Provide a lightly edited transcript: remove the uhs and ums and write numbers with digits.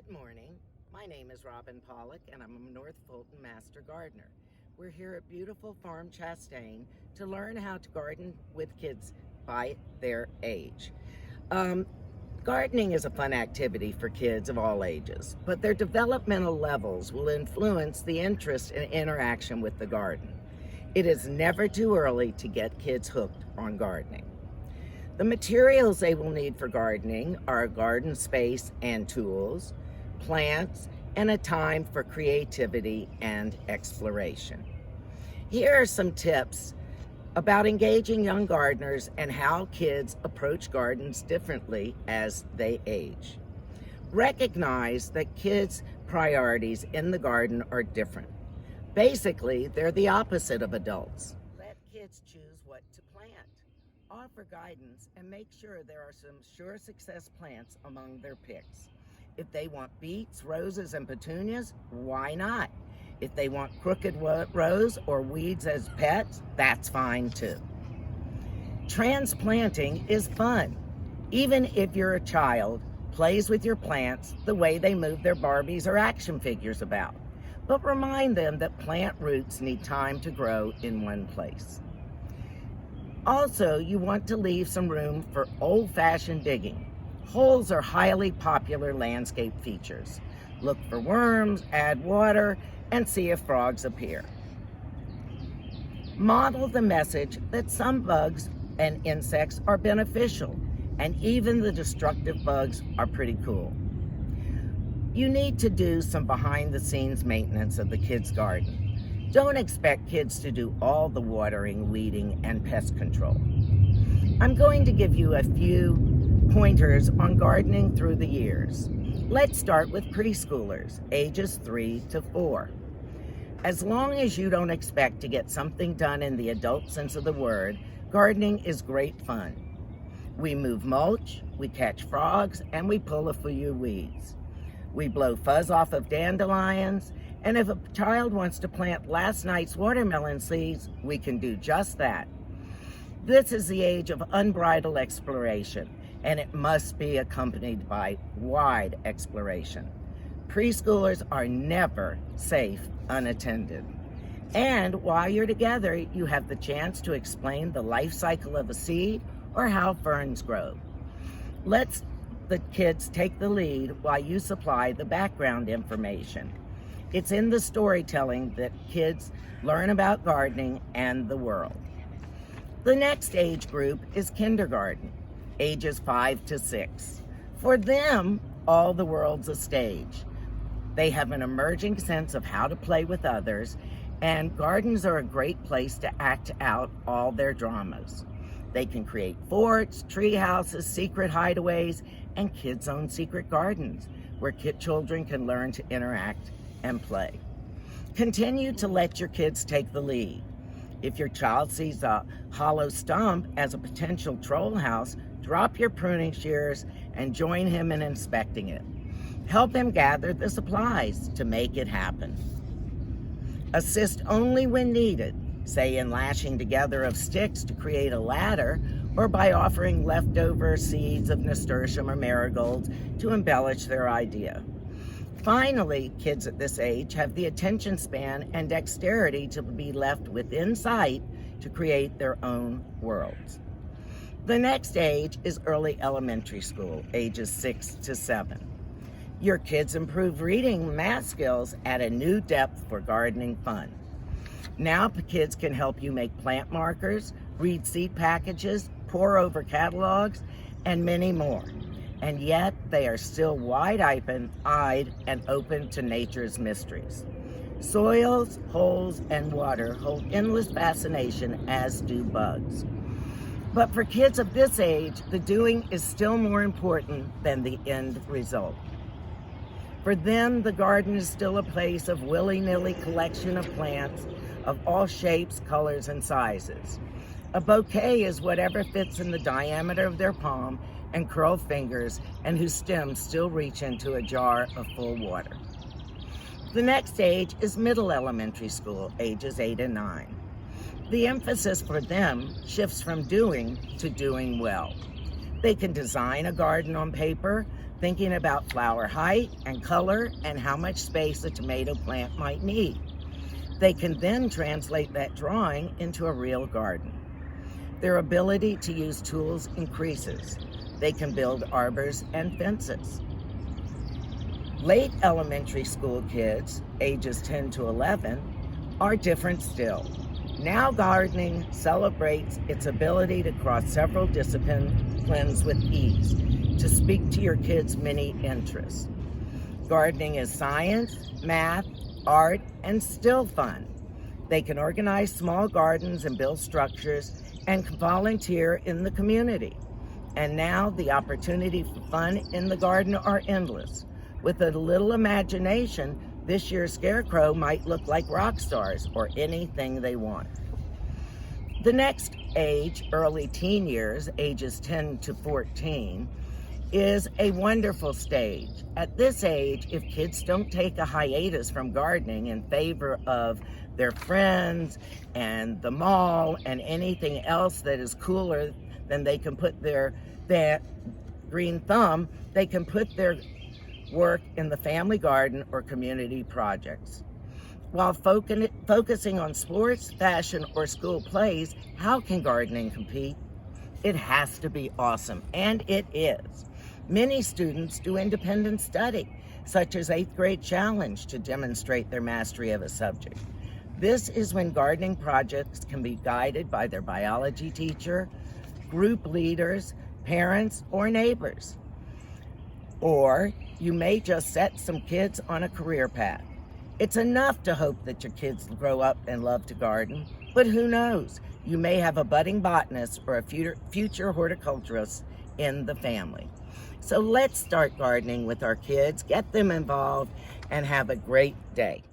Good morning. My name is Robin Pollack and I'm a North Fulton Master Gardener. We're here at beautiful Farm Chastain to learn how to garden with kids by their age. Gardening is a fun activity for kids of all ages, but their developmental levels will influence the interest and interaction with the garden. It is never too early to get kids hooked on gardening. The materials they will need for gardening are garden space and tools, plants, and a time for creativity and exploration. Here are some tips about engaging young gardeners and how kids approach gardens differently as they age. Recognize that kids' priorities in the garden are different. Basically, they're the opposite of adults. Let kids choose what to plant. Offer guidance and make sure there are some sure success plants among their picks. If they want beets, roses, and petunias, why not? If they want crooked rose or weeds as pets, that's fine too. Transplanting is fun. Even if you're a child, plays with your plants the way they move their Barbies or action figures about. But remind them that plant roots need time to grow in one place. Also, you want to leave some room for old-fashioned digging. Holes are highly popular landscape features. Look for worms, add water, and see if frogs appear. Model the message that some bugs and insects are beneficial, and even the destructive bugs are pretty cool. You need to do some behind-the-scenes maintenance of the kids' garden. Don't expect kids to do all the watering, weeding, and pest control. I'm going to give you a few pointers on gardening through the years. Let's start with preschoolers, ages 3 to 4. As long as you don't expect to get something done in the adult sense of the word, gardening is great fun. We move mulch, we catch frogs, and we pull a few weeds. We blow fuzz off of dandelions, and if a child wants to plant last night's watermelon seeds, we can do just that. This is the age of unbridled exploration, and it must be accompanied by wide exploration. Preschoolers are never safe unattended. And while you're together, you have the chance to explain the life cycle of a seed or how ferns grow. Let the kids take the lead while you supply the background information. It's in the storytelling that kids learn about gardening and the world. The next age group is kindergarten, ages 5 to 6. For them, all the world's a stage. They have an emerging sense of how to play with others, and gardens are a great place to act out all their dramas. They can create forts, tree houses, secret hideaways, and kids' own secret gardens where children can learn to interact and play. Continue to let your kids take the lead. If your child sees a hollow stump as a potential troll house, drop your pruning shears and join him in inspecting it. Help him gather the supplies to make it happen. Assist only when needed, say in lashing together of sticks to create a ladder, or by offering leftover seeds of nasturtium or marigolds to embellish their idea. Finally, kids at this age have the attention span and dexterity to be left within sight to create their own worlds. The next age is early elementary school, ages 6 to 7. Your kids improve reading and math skills at a new depth for gardening fun. Now kids can help you make plant markers, read seed packages, pore over catalogs, and many more. And yet they are still wide-eyed and open to nature's mysteries. Soils, holes, and water hold endless fascination, as do bugs. But for kids of this age, the doing is still more important than the end result. For them, the garden is still a place of willy-nilly collection of plants of all shapes, colors, and sizes. A bouquet is whatever fits in the diameter of their palm and curled fingers, and whose stems still reach into a jar of full water. The next age is middle elementary school, ages 8 and 9. The emphasis for them shifts from doing to doing well. They can design a garden on paper, thinking about flower height and color and how much space a tomato plant might need. They can then translate that drawing into a real garden. Their ability to use tools increases. They can build arbors and fences. Late elementary school kids, ages 10 to 11, are different still. Now gardening celebrates its ability to cross several disciplines with ease, to speak to your kids' many interests. Gardening is science, math, art, and still fun. They can organize small gardens and build structures and can volunteer in the community. And now the opportunity for fun in the garden are endless. With a little imagination, this year's scarecrow might look like rock stars or anything they want. The next age, early teen years, ages 10 to 14, is a wonderful stage. At this age, if kids don't take a hiatus from gardening in favor of their friends and the mall and anything else that is cooler than they can put that green thumb, they can put their work in the family garden or community projects. While focusing on sports, fashion, or school plays, how can gardening compete? It has to be awesome, and it is. Many students do independent study, such as 8th grade challenge, to demonstrate their mastery of a subject. This is when gardening projects can be guided by their biology teacher, group leaders, parents, or neighbors. Or you may just set some kids on a career path. It's enough to hope that your kids grow up and love to garden, but who knows? You may have a budding botanist or a future horticulturist in the family. So let's start gardening with our kids, get them involved, and have a great day.